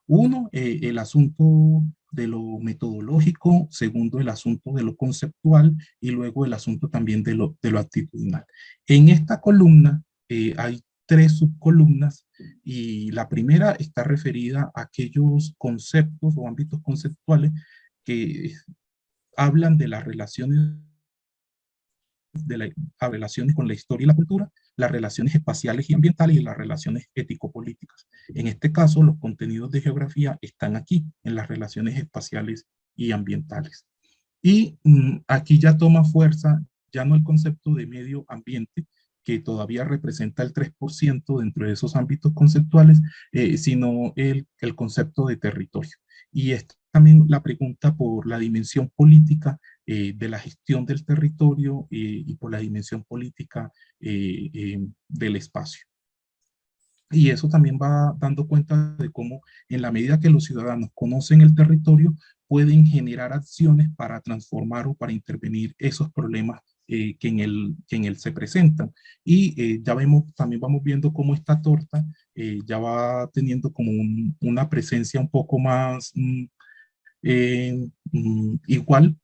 Uno, el asunto de lo metodológico, segundo, el asunto de lo conceptual y luego el asunto también de lo actitudinal. En esta columna hay 3 subcolumnas y la primera está referida a aquellos conceptos o ámbitos conceptuales que hablan de las relaciones a relaciones con la historia y la cultura, las relaciones espaciales y ambientales y las relaciones ético-políticas. En este caso, los contenidos de geografía están aquí, en las relaciones espaciales y ambientales. Y aquí ya toma fuerza ya no el concepto de medio ambiente, que todavía representa el 3% dentro de esos ámbitos conceptuales, sino el concepto de territorio. Y es también la pregunta por la dimensión política de la gestión del territorio y por la dimensión política del espacio. Y eso también va dando cuenta de cómo en la medida que los ciudadanos conocen el territorio, pueden generar acciones para transformar o para intervenir esos problemas que en él se presentan. Y ya vemos, también vamos viendo cómo esta torta ya va teniendo como una presencia un poco más igual,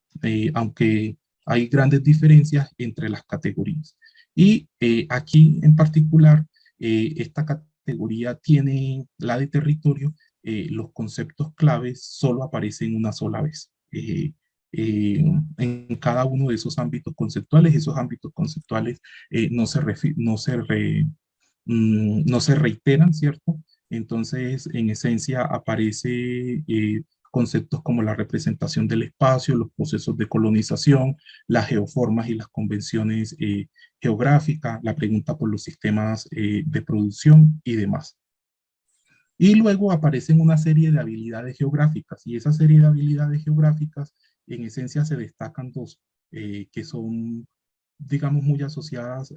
aunque hay grandes diferencias entre las categorías. Y aquí en particular, esta categoría tiene la de territorio, los conceptos claves solo aparecen una sola vez. En cada uno de esos ámbitos conceptuales no se reiteran, ¿cierto? Entonces, en esencia, aparece conceptos como la representación del espacio, los procesos de colonización, las geoformas y las convenciones geográficas, la pregunta por los sistemas de producción y demás. Y luego aparecen una serie de habilidades geográficas, y esa serie de habilidades geográficas, en esencia, se destacan 2, que son, digamos, muy asociadas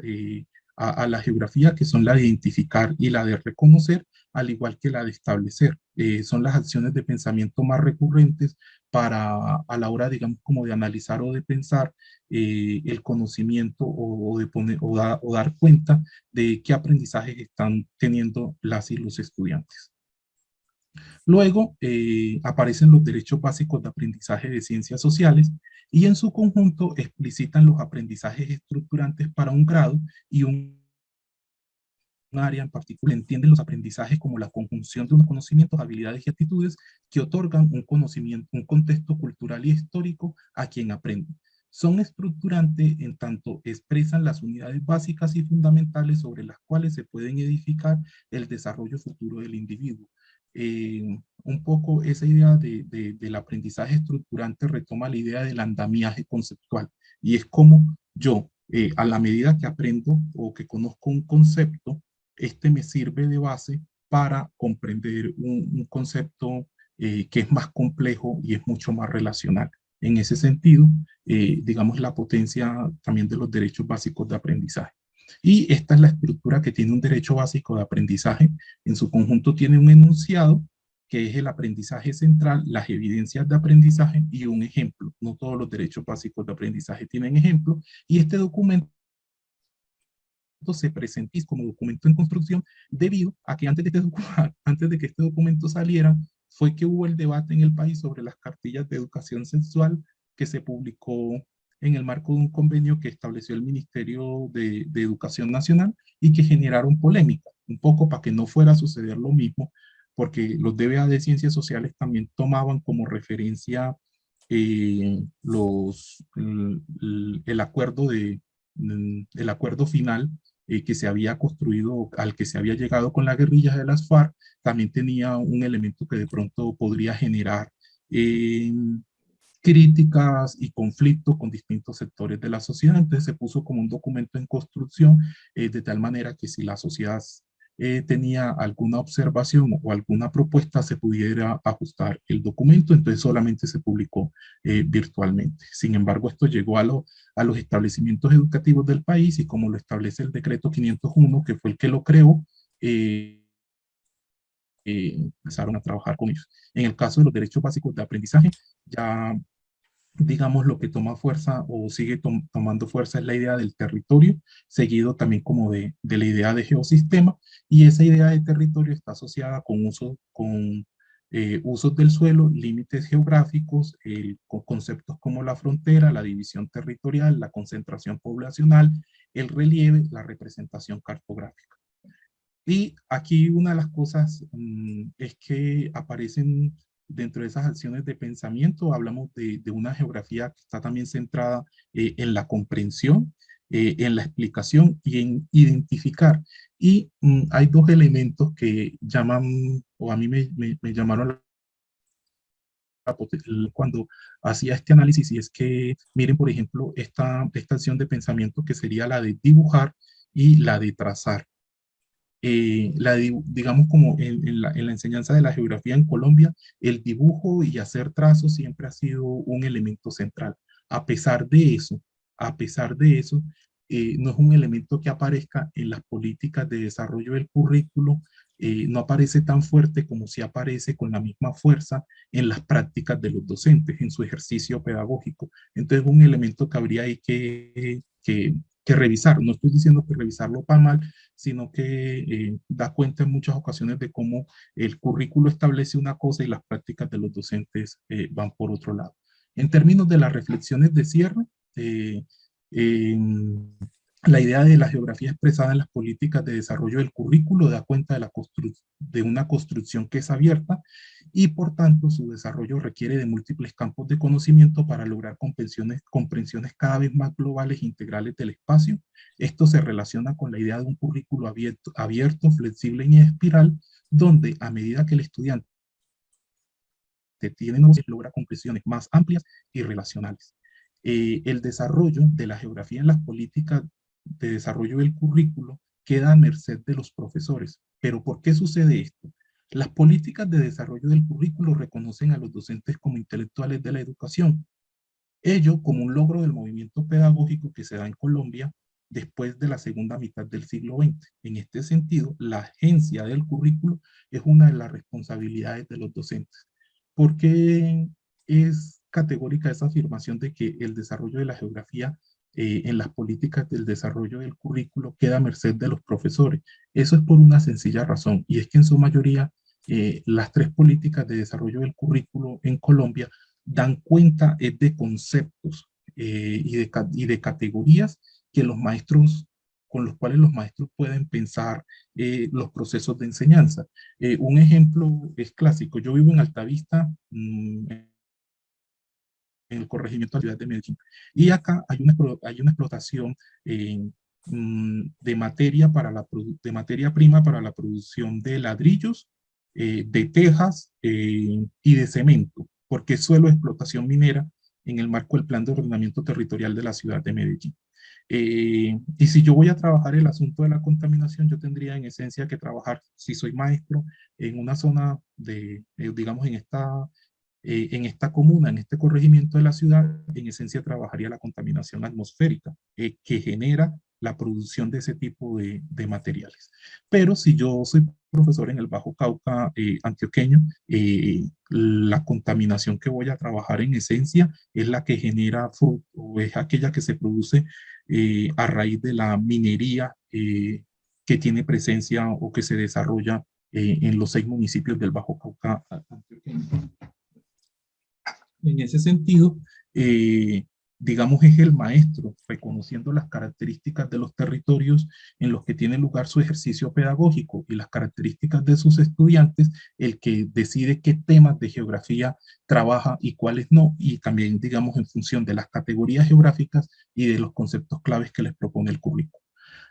a la geografía, que son la de identificar y la de reconocer, al igual que la de establecer. Son las acciones de pensamiento más recurrentes a la hora, digamos, como de analizar o de pensar el conocimiento o de poner, o dar cuenta de qué aprendizajes están teniendo las y los estudiantes. Luego aparecen los derechos básicos de aprendizaje de ciencias sociales y en su conjunto explicitan los aprendizajes estructurantes para un grado y un área en particular. Entienden los aprendizajes como la conjunción de unos conocimientos, habilidades y actitudes que otorgan un conocimiento, un contexto cultural y histórico a quien aprende. Son estructurantes en tanto expresan las unidades básicas y fundamentales sobre las cuales se pueden edificar el desarrollo futuro del individuo. Un poco esa idea del aprendizaje estructurante retoma la idea del andamiaje conceptual y es como yo, a la medida que aprendo o que conozco un concepto, este me sirve de base para comprender un concepto que es más complejo y es mucho más relacional. En ese sentido, digamos, la potencia también de los derechos básicos de aprendizaje. Y esta es la estructura que tiene un derecho básico de aprendizaje. En su conjunto tiene un enunciado, que es el aprendizaje central, las evidencias de aprendizaje y un ejemplo. No todos los derechos básicos de aprendizaje tienen ejemplo. Y este documento se presentó como documento en construcción debido a que antes de que este documento saliera, fue que hubo el debate en el país sobre las cartillas de educación sexual que se publicó en el marco de un convenio que estableció el Ministerio de Educación Nacional y que generaron polémica, un poco para que no fuera a suceder lo mismo, porque los DBA de Ciencias Sociales también tomaban como referencia el acuerdo el acuerdo final que se había construido, al que se había llegado con la guerrilla de las FARC, también tenía un elemento que de pronto podría generar eh, críticas y conflictos con distintos sectores de la sociedad. Entonces se puso como un documento en construcción de tal manera que si la sociedad tenía alguna observación o alguna propuesta, se pudiera ajustar el documento, entonces solamente se publicó virtualmente. Sin embargo, esto llegó a los establecimientos educativos del país y como lo establece el decreto 501, que fue el que lo creó, empezaron a trabajar con ellos. En el caso de los derechos básicos de aprendizaje, ya digamos, lo que toma fuerza o sigue tomando fuerza es la idea del territorio, seguido también como de la idea de geosistema, y esa idea de territorio está asociada con usos del suelo, límites geográficos, con conceptos como la frontera, la división territorial, la concentración poblacional, el relieve, la representación cartográfica. Y aquí una de las cosas es que aparecen dentro de esas acciones de pensamiento, hablamos de una geografía que está también centrada en la comprensión, en la explicación y en identificar. Y hay dos elementos que llaman, o a mí me llamaron cuando hacía este análisis, y es que miren, por ejemplo, esta acción de pensamiento que sería la de dibujar y la de trazar digamos como en la enseñanza de la geografía en Colombia, el dibujo y hacer trazos siempre ha sido un elemento central. A pesar de eso, a pesar de eso, no es un elemento que aparezca en las políticas de desarrollo del currículo, no aparece tan fuerte como si aparece con la misma fuerza en las prácticas de los docentes, en su ejercicio pedagógico. Entonces, un elemento que habría ahí que revisar. No estoy diciendo que revisarlo para mal, sino que da cuenta en muchas ocasiones de cómo el currículo establece una cosa y las prácticas de los docentes van por otro lado. En términos de las reflexiones de cierre, eh, eh, la idea de la geografía expresada en las políticas de desarrollo del currículo da cuenta de una construcción que es abierta y por tanto su desarrollo requiere de múltiples campos de conocimiento para lograr comprensiones cada vez más globales e integrales del espacio. Esto se relaciona con la idea de un currículo abierto, flexible y en espiral, donde a medida que el estudiante tiene nociones, logra comprensiones más amplias y relacionales. El desarrollo de la geografía en las políticas de desarrollo del currículo queda a merced de los profesores. ¿Pero por qué sucede esto? Las políticas de desarrollo del currículo reconocen a los docentes como intelectuales de la educación, ello como un logro del movimiento pedagógico que se da en Colombia después de la segunda mitad del siglo XX. En este sentido, la agencia del currículo es una de las responsabilidades de los docentes. ¿Por qué es categórica esa afirmación de que el desarrollo de la geografía en las políticas del desarrollo del currículo queda a merced de los profesores. Eso es por una sencilla razón, y es que en su mayoría las tres políticas de desarrollo del currículo en Colombia dan cuenta de conceptos y de categorías que los maestros, con los cuales los maestros pueden pensar los procesos de enseñanza. Un ejemplo es clásico. Yo vivo en Altavista, en el corregimiento de la ciudad de Medellín. Y acá hay una explotación de materia, de materia prima para la producción de ladrillos, de tejas y de cemento, porque es suelo de explotación minera en el marco del Plan de Ordenamiento Territorial de la ciudad de Medellín. Y si yo voy a trabajar el asunto de la contaminación, yo tendría en esencia que trabajar, si soy maestro, en una zona de, digamos, en esta comuna, en este corregimiento de la ciudad, en esencia trabajaría la contaminación atmosférica que genera la producción de ese tipo de materiales. Pero si yo soy profesor en el Bajo Cauca antioqueño, la contaminación que voy a trabajar en esencia es la que genera fruto, o es aquella que se produce a raíz de la minería que tiene presencia o que se desarrolla en los 6 municipios del Bajo Cauca antioqueño. En ese sentido, digamos, es el maestro, reconociendo las características de los territorios en los que tiene lugar su ejercicio pedagógico y las características de sus estudiantes, el que decide qué temas de geografía trabaja y cuáles no, y también, digamos, en función de las categorías geográficas y de los conceptos claves que les propone el currículo.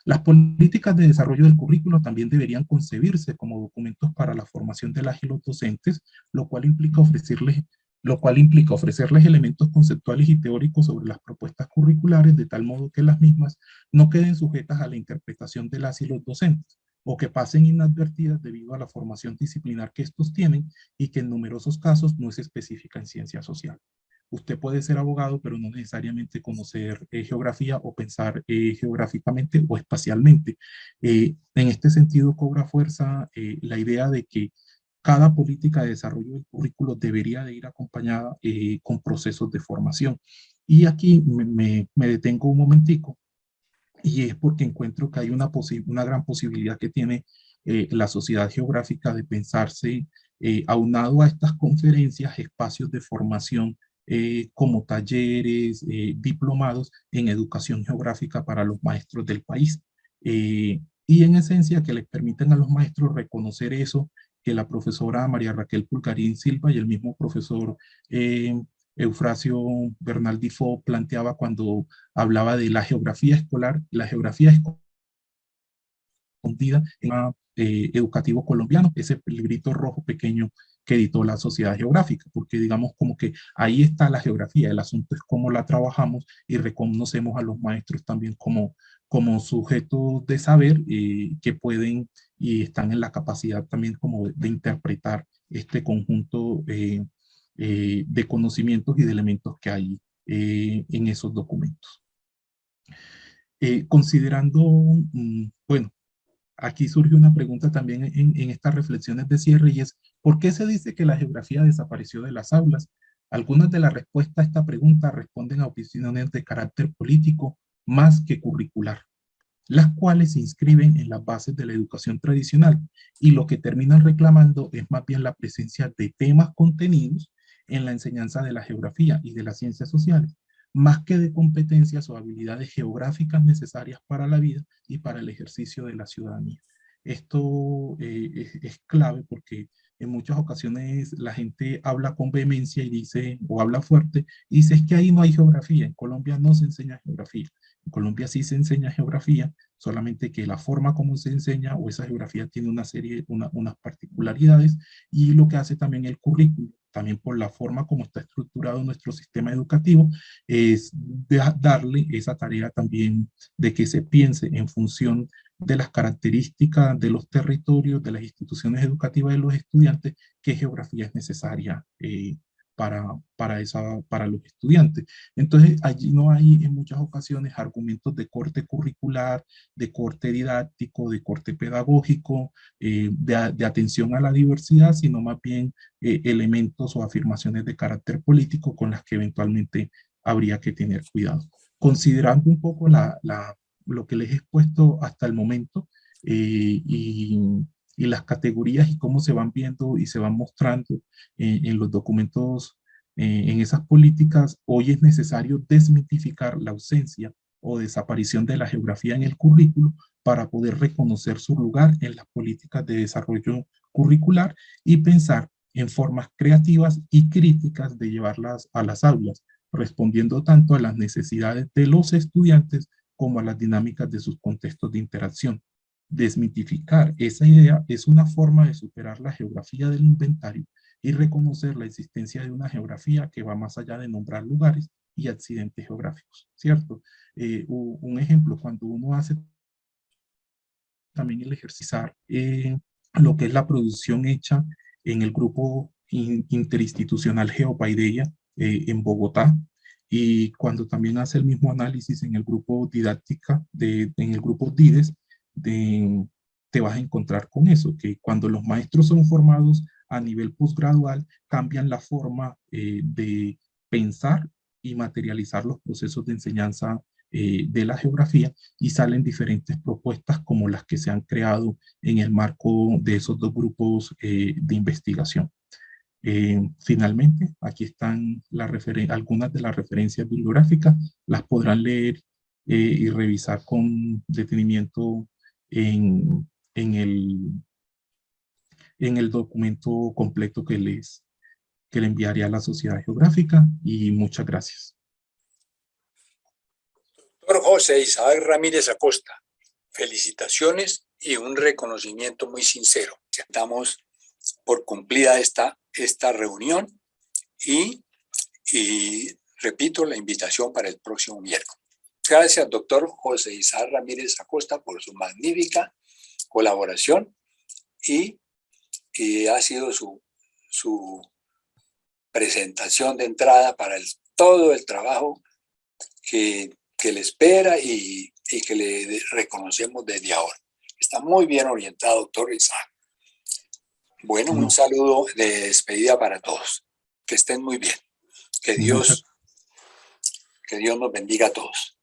Las políticas de desarrollo del currículo también deberían concebirse como documentos para la formación de las y los docentes, lo cual implica ofrecerles elementos conceptuales y teóricos sobre las propuestas curriculares, de tal modo que las mismas no queden sujetas a la interpretación de las y los docentes, o que pasen inadvertidas debido a la formación disciplinar que estos tienen y que en numerosos casos no es específica en ciencia social. Usted puede ser abogado, pero no necesariamente conocer geografía o pensar geográficamente o espacialmente. En este sentido, cobra fuerza la idea de que cada política de desarrollo del currículo debería de ir acompañada con procesos de formación. Y aquí me detengo un momentico, y es porque encuentro que hay una gran posibilidad que tiene la sociedad geográfica de pensarse, aunado a estas conferencias, espacios de formación como talleres, diplomados en educación geográfica para los maestros del país. Y en esencia que les permiten a los maestros reconocer eso que la profesora María Raquel Pulgarín Silva y el mismo profesor Eufrasio Bernal Difo planteaba cuando hablaba de la geografía escolar. La geografía escondida en el educativo colombiano, ese librito rojo pequeño que editó la Sociedad Geográfica, porque digamos como que ahí está la geografía, el asunto es cómo la trabajamos y reconocemos a los maestros también como sujetos de saber que pueden y están en la capacidad también como de interpretar este conjunto de conocimientos y de elementos que hay en esos documentos. Considerando, bueno, aquí surge una pregunta también en estas reflexiones de cierre, y es, ¿por qué se dice que la geografía desapareció de las aulas? Algunas de las respuestas a esta pregunta responden a opiniones de carácter político más que curricular, las cuales se inscriben en las bases de la educación tradicional, y lo que terminan reclamando es más bien la presencia de temas contenidos en la enseñanza de la geografía y de las ciencias sociales, más que de competencias o habilidades geográficas necesarias para la vida y para el ejercicio de la ciudadanía. Esto es clave porque en muchas ocasiones la gente habla con vehemencia y dice, o habla fuerte, y dice, es que ahí no hay geografía, en Colombia no se enseña geografía. En Colombia sí se enseña geografía, solamente que la forma como se enseña o esa geografía tiene una serie, unas particularidades, y lo que hace también el currículo, también por la forma como está estructurado nuestro sistema educativo, es darle esa tarea también de que se piense en función de las características de los territorios, de las instituciones educativas de los estudiantes, qué geografía es necesaria para los estudiantes. Entonces, allí no hay en muchas ocasiones argumentos de corte curricular, de corte didáctico, de corte pedagógico, de atención a la diversidad, sino más bien elementos o afirmaciones de carácter político con las que eventualmente habría que tener cuidado. Considerando un poco lo que les he expuesto hasta el momento y las categorías y cómo se van viendo y se van mostrando en los documentos, en esas políticas, hoy es necesario desmitificar la ausencia o desaparición de la geografía en el currículo para poder reconocer su lugar en las políticas de desarrollo curricular y pensar en formas creativas y críticas de llevarlas a las aulas, respondiendo tanto a las necesidades de los estudiantes como a las dinámicas de sus contextos de interacción. Desmitificar esa idea es una forma de superar la geografía del inventario y reconocer la existencia de una geografía que va más allá de nombrar lugares y accidentes geográficos, ¿cierto? Un ejemplo, cuando uno hace también el ejercicio, lo que es la producción hecha en el grupo interinstitucional Geopaideia en Bogotá, y cuando también hace el mismo análisis en el grupo didáctica, en el grupo DIDES, te vas a encontrar con eso, que cuando los maestros son formados a nivel posgradual, cambian la forma de pensar y materializar los procesos de enseñanza de la geografía, y salen diferentes propuestas como las que se han creado en el marco de esos dos grupos de investigación. Finalmente, aquí están algunas de las referencias bibliográficas, las podrán leer y revisar con detenimiento en el documento completo que le enviaré a la Sociedad Geográfica, y muchas gracias. Doctor José Isaac Ramírez Acosta, felicitaciones y un reconocimiento muy sincero. Damos por cumplida esta reunión y repito la invitación para el próximo miércoles. Gracias, doctor José Isaac Ramírez Acosta, por su magnífica colaboración y ha sido su presentación de entrada para todo el trabajo que le espera y que le reconocemos desde ahora. Está muy bien orientado, doctor Isaac. Bueno, un saludo de despedida para todos. Que estén muy bien. Que Dios nos bendiga a todos.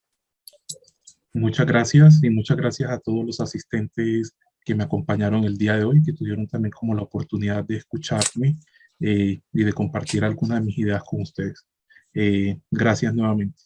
Muchas gracias, y muchas gracias a todos los asistentes que me acompañaron el día de hoy, que tuvieron también como la oportunidad de escucharme y de compartir algunas de mis ideas con ustedes. Gracias nuevamente.